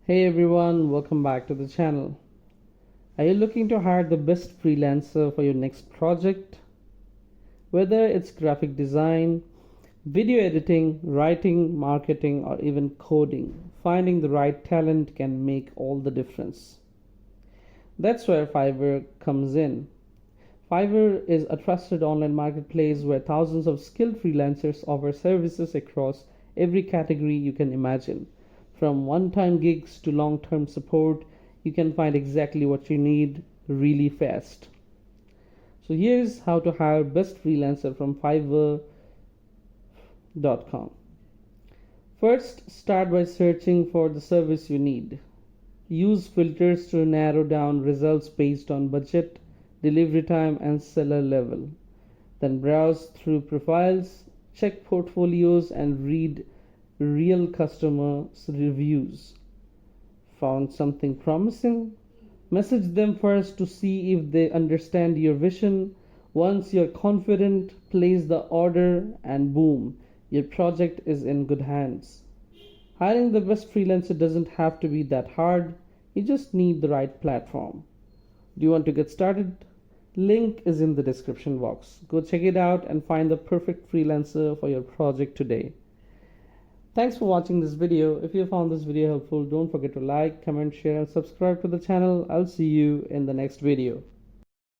Hey everyone, welcome back to the channel. Are you looking to hire the best freelancer for your next project? Whether it's graphic design, video editing, writing, marketing, or even coding, finding the right talent can make all the difference. That's where Fiverr comes in. Fiverr is a trusted online marketplace where thousands of skilled freelancers offer services across every category you can imagine. From one-time gigs to long-term support, you can find exactly what you need really fast. So here's how to hire best freelancer from Fiverr.com. First, start by searching for the service you need. Use filters to narrow down results based on budget, delivery time, and seller level. Then browse through profiles, check portfolios, and read real customers' reviews. Found something promising? Message them first to see if they understand your vision. Once you're confident, place the order and boom, your project is in good hands. Hiring the best freelancer doesn't have to be that hard. You just need the right platform. Do you want to get started? Link is in the description box. Go check it out and find the perfect freelancer for your project today. Thanks for watching this video. If you found this video helpful, don't forget to like, comment, share, and subscribe to the channel. I'll see you in the next video.